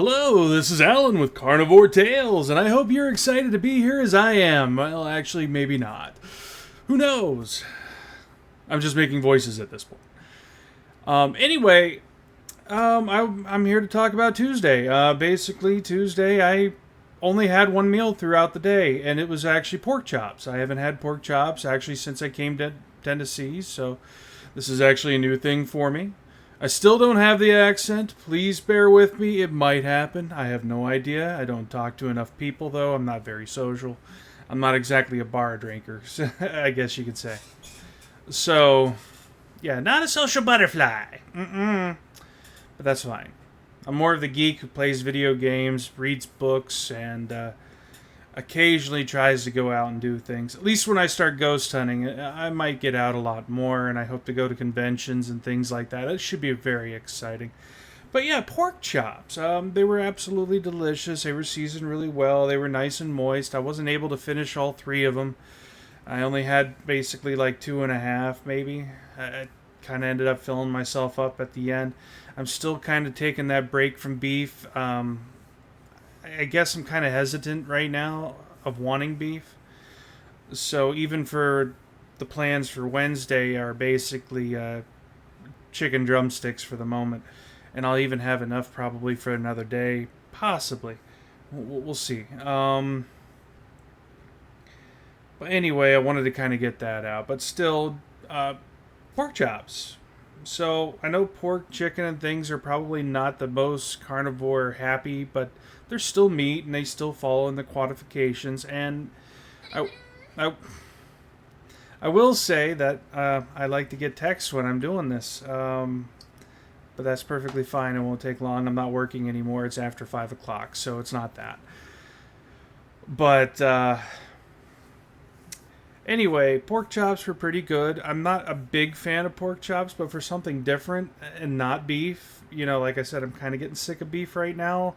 Hello, this is Alan with Carnivore Tales, and I hope you're excited to be here as I am. Well, actually, maybe not. Who knows? I'm just making voices at this point. Anyway, I'm here to talk about Tuesday. Basically, Tuesday, I only had one meal throughout the day, and it was actually pork chops. I haven't had pork chops, actually, since I came to Tennessee, so this is actually a new thing for me. I still don't have the accent. Please bear with me. It might happen. I have no idea. I don't talk to enough people, though. I'm not very social. I'm not exactly a bar drinker, so I guess you could say. So, yeah, not a social butterfly. But that's fine. I'm more of the geek who plays video games, reads books, and occasionally tries to go out and do things. At least when I start ghost hunting, I might get out a lot more, and I hope to go to conventions and things like that. It should be very exciting. But yeah, pork chops. They were absolutely delicious. They were seasoned really well. They were nice and moist. I wasn't able to finish all three of them. I only had basically like 2.5, maybe. I kind of ended up filling myself up at the end. I'm still kind of taking that break from beef. I guess I'm kind of hesitant right now of wanting beef. So even for the plans for Wednesday are basically chicken drumsticks for the moment. And I'll even have enough probably for another day. Possibly. We'll see. But anyway, I wanted to kind of get that out. But still, pork chops. So I know pork, chicken, and things are probably not the most carnivore happy, but they're still meat and they still fall in the quantifications. And I will say that I like to get texts when I'm doing this, but that's perfectly fine. It won't take long. I'm not working anymore. It's after 5 o'clock, so it's not that. But anyway, pork chops were pretty good. I'm not a big fan of pork chops, but for something different and not beef, like I said, I'm kind of getting sick of beef right now.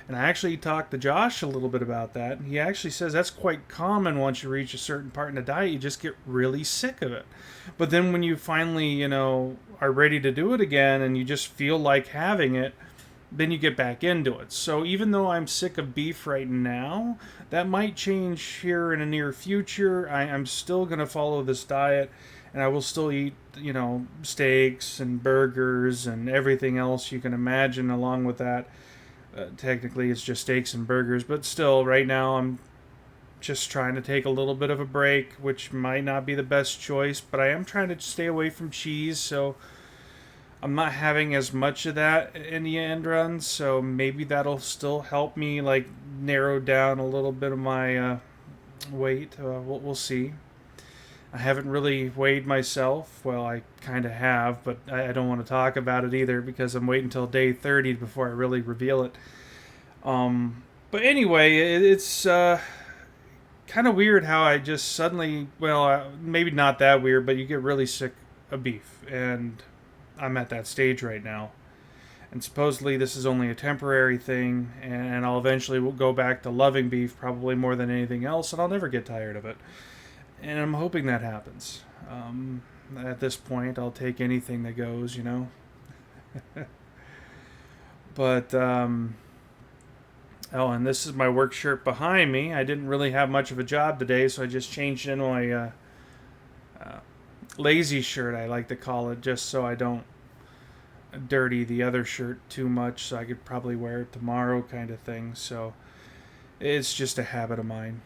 And I actually talked to Josh a little bit about that. And he actually says that's quite common once you reach a certain part in the diet. You just get really sick of it. But then when you finally, are ready to do it again and you just feel like having it, then you get back into it. So even though I'm sick of beef right now, that might change here in the near future. I'm still going to follow this diet, and I will still eat, steaks and burgers and everything else you can imagine along with that. Technically, it's just steaks and burgers, but still, right now, I'm just trying to take a little bit of a break, which might not be the best choice, but I am trying to stay away from cheese, so I'm not having as much of that in the end run, so maybe that'll still help me narrow down a little bit of my weight. We'll see. I haven't really weighed myself. Well, I kind of have, but I don't want to talk about it either because I'm waiting until day 30 before I really reveal it. But anyway, it's kind of weird how I just suddenly, maybe not that weird, but you get really sick of beef, and I'm at that stage right now. And supposedly this is only a temporary thing, and I'll eventually go back to loving beef probably more than anything else, and I'll never get tired of it. And I'm hoping that happens. At this point, I'll take anything that goes, But, and this is my work shirt behind me. I didn't really have much of a job today, so I just changed in my lazy shirt, I like to call it, just so I don't dirty the other shirt too much, so I could probably wear it tomorrow kind of thing. So it's just a habit of mine.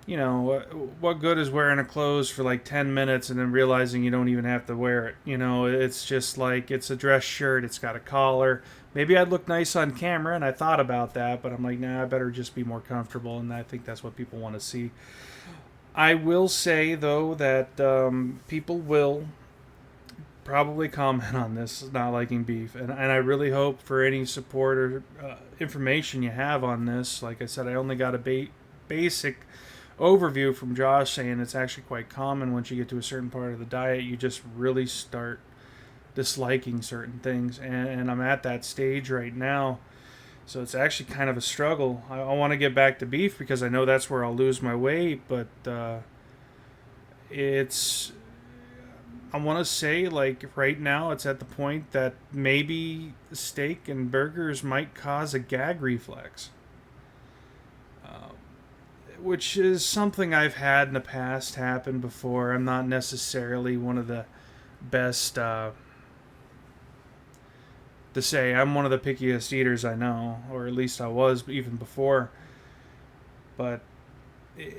What good is wearing a clothes for 10 minutes and then realizing you don't even have to wear it? It's just it's a dress shirt. It's got a collar. Maybe I'd look nice on camera, and I thought about that, but I'm like, nah, I better just be more comfortable, and I think that's what people want to see. I will say, though, that people will probably comment on this not liking beef, and I really hope for any support or information you have on this. Like I said, I only got a basic overview from Josh saying it's actually quite common once you get to a certain part of the diet, you just really start disliking certain things, and I'm at that stage right now, so it's actually kind of a struggle. I want to get back to beef because I know that's where I'll lose my weight, but it's I want to say, like, right now it's at the point that maybe steak and burgers might cause a gag reflex, which is something I've had in the past happen before. I'm not necessarily one of the best to say. I'm one of the pickiest eaters I know, or at least I was even before. But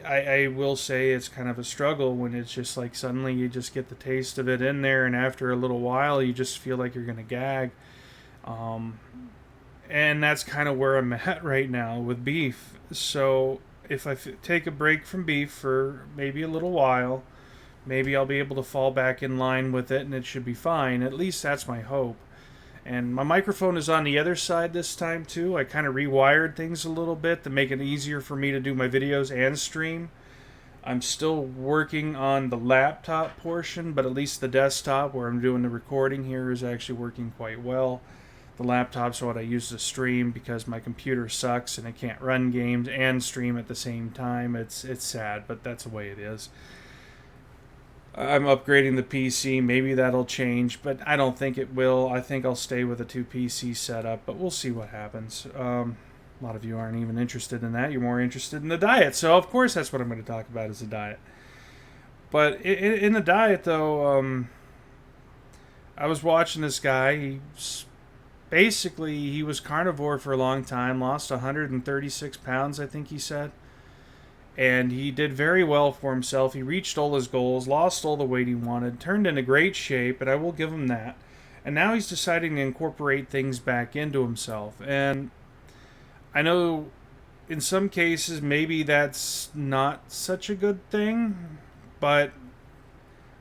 I will say it's kind of a struggle when it's just like suddenly you just get the taste of it in there, and after a little while, you just feel like you're going to gag. Um, and that's kind of where I'm at right now with beef. So if I take a break from beef for maybe a little while, maybe I'll be able to fall back in line with it and it should be fine. At least that's my hope. And my microphone is on the other side this time too. I kind of rewired things a little bit to make it easier for me to do my videos and stream. I'm still working on the laptop portion, but at least the desktop where I'm doing the recording here is actually working quite well. The laptop's what I use to stream because my computer sucks and it can't run games and stream at the same time. It's sad, but that's the way it is. I'm upgrading the PC. Maybe that'll change, but I don't think it will. I think I'll stay with a 2 PC setup, but we'll see what happens. A lot of you aren't even interested in that. You're more interested in the diet. So, of course, that's what I'm going to talk about is the diet. But in the diet, though, I was watching this guy. He was carnivore for a long time, lost 136 pounds, I think he said. And he did very well for himself. He reached all his goals, lost all the weight he wanted, turned into great shape, and I will give him that. And now he's deciding to incorporate things back into himself. And I know in some cases maybe that's not such a good thing, but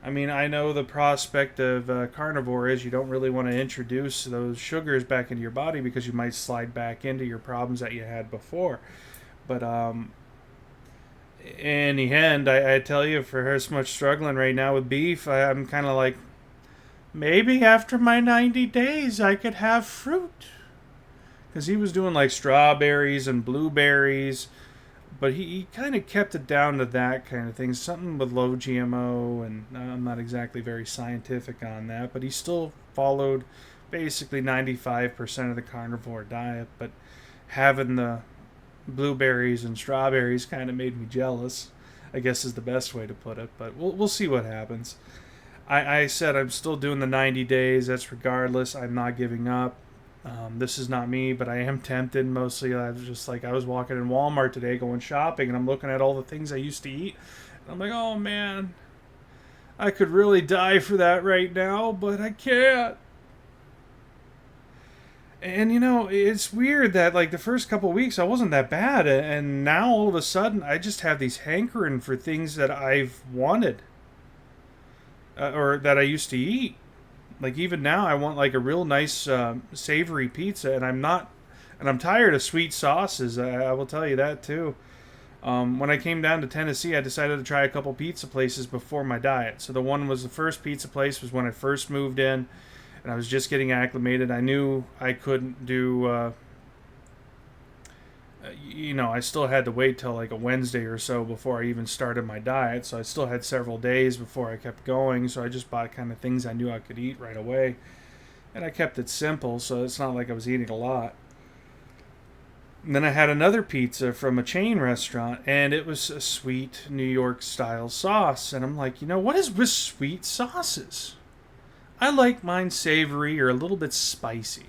I mean, I know the prospect of carnivore is you don't really want to introduce those sugars back into your body because you might slide back into your problems that you had before. But in the end, I tell you, for as much struggling right now with beef, I'm kind of like, maybe after my 90 days I could have fruit. Because he was doing like strawberries and blueberries, but he kind of kept it down to that kind of thing. Something with low GMO, and I'm not exactly very scientific on that, but he still followed basically 95% of the carnivore diet, but having the blueberries and strawberries kind of made me jealous, I guess is the best way to put it, but we'll see what happens. I said I'm still doing the 90 days. That's regardless. I'm not giving up. This is not me, but I am tempted mostly. I was just like, I was walking in Walmart today going shopping, and I'm looking at all the things I used to eat. And I'm like, oh man, I could really die for that right now, but I can't. And you know, it's weird that like the first couple of weeks I wasn't that bad, and now all of a sudden I just have these hankering for things that I've wanted, or that I used to eat. Like even now I want like a real nice savory pizza, and I'm tired of sweet sauces. I will tell you that too. When I came down to Tennessee, I decided to try a couple pizza places before my diet. So the first pizza place was when I first moved in, and I was just getting acclimated. I knew I couldn't do, I still had to wait till like a Wednesday or so before I even started my diet. So I still had several days before I kept going. So I just bought kind of things I knew I could eat right away. And I kept it simple, so it's not like I was eating a lot. And then I had another pizza from a chain restaurant, and it was a sweet New York style sauce. And I'm like, what is with sweet sauces? I like mine savory or a little bit spicy.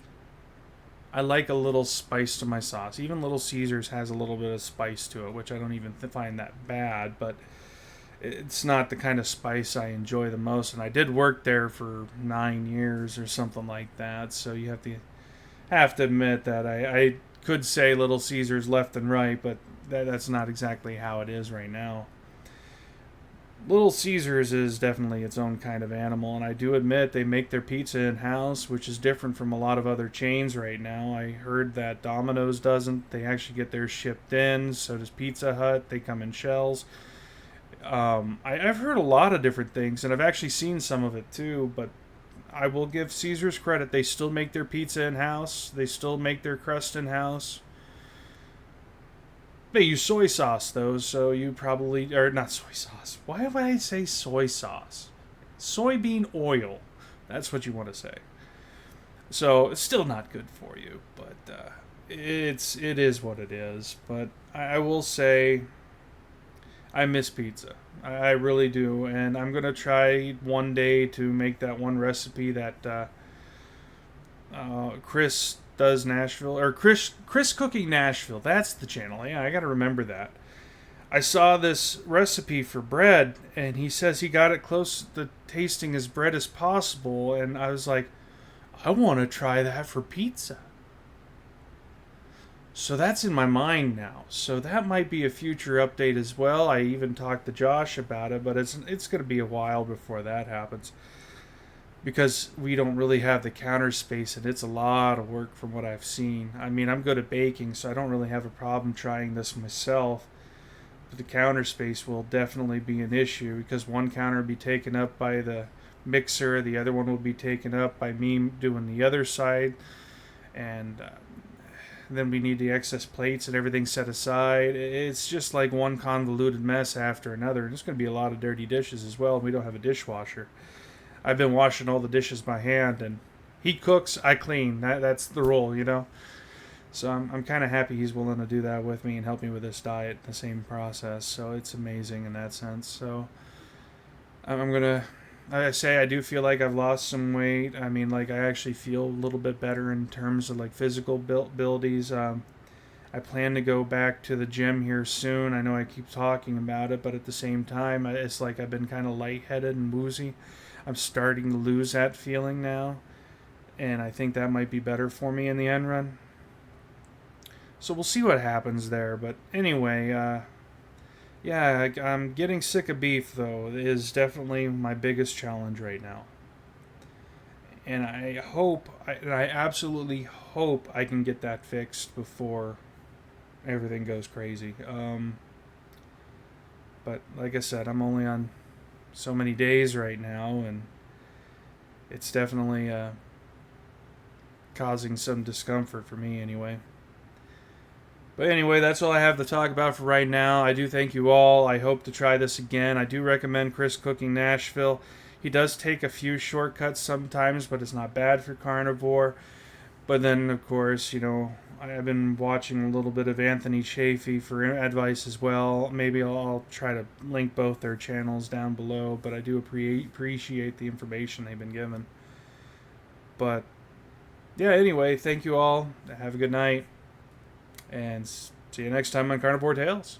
I like a little spice to my sauce. Even Little Caesars has a little bit of spice to it, which I don't even find that bad, but it's not the kind of spice I enjoy the most. And I did work there for 9 years or something like that, so you have to admit that I could say Little Caesars left and right, but that's not exactly how it is right now. Little Caesars is definitely its own kind of animal, and I do admit they make their pizza in-house, which is different from a lot of other chains right now. I heard that Domino's doesn't. They actually get theirs shipped in, so does Pizza Hut. They come in shells. I've heard a lot of different things, and I've actually seen some of it too, but I will give Caesars credit. They still make their pizza in-house. They still make their crust in-house. They use soy sauce, though, so you probably... Or, not soy sauce. Why would I say soy sauce? Soybean oil. That's what you want to say. So it's still not good for you, but it is what it is. But I will say I miss pizza. I really do, and I'm gonna try one day to make that one recipe that Chris does Nashville, or Chris Cooking Nashville. That's the channel. Yeah, I gotta remember that. I saw this recipe for bread, and he says he got it close to tasting as bread as possible, and I was like, I want to try that for pizza. So that's in my mind now. So that might be a future update as well. I even talked to Josh about it, but it's going to be a while before that happens because we don't really have the counter space, and it's a lot of work from what I've seen. I mean, I'm good at baking, so I don't really have a problem trying this myself. But the counter space will definitely be an issue because one counter will be taken up by the mixer, the other one will be taken up by me doing the other side, and then we need the excess plates and everything set aside. It's just like one convoluted mess after another, and it's going to be a lot of dirty dishes as well. We don't have a dishwasher. I've been washing all the dishes by hand, and he cooks, I clean. That's the rule, you know. So I'm kind of happy he's willing to do that with me and help me with this diet, the same process. So it's amazing in that sense. So I'm gonna. I say I do feel like I've lost some weight. I mean, like I actually feel a little bit better in terms of like physical abilities. I plan to go back to the gym here soon. I know I keep talking about it, but at the same time, it's like I've been kind of lightheaded and woozy. I'm starting to lose that feeling now, and I think that might be better for me in the end run. So we'll see what happens there. But anyway, yeah, I'm getting sick of beef, though. It is definitely my biggest challenge right now. And I absolutely hope I can get that fixed before everything goes crazy. But like I said, I'm only on so many days right now, and it's definitely causing some discomfort for me anyway. But anyway, that's all I have to talk about for right now. I do thank you all. I hope to try this again. I do recommend Chris Cooking Nashville. He does take a few shortcuts sometimes, but it's not bad for carnivore. But then, of course, you know, I've been watching a little bit of Anthony Chafee for advice as well. Maybe I'll try to link both their channels down below, but I do appreciate the information they've been given. But, yeah, anyway, thank you all. Have a good night. And see you next time on Carnivore Tales.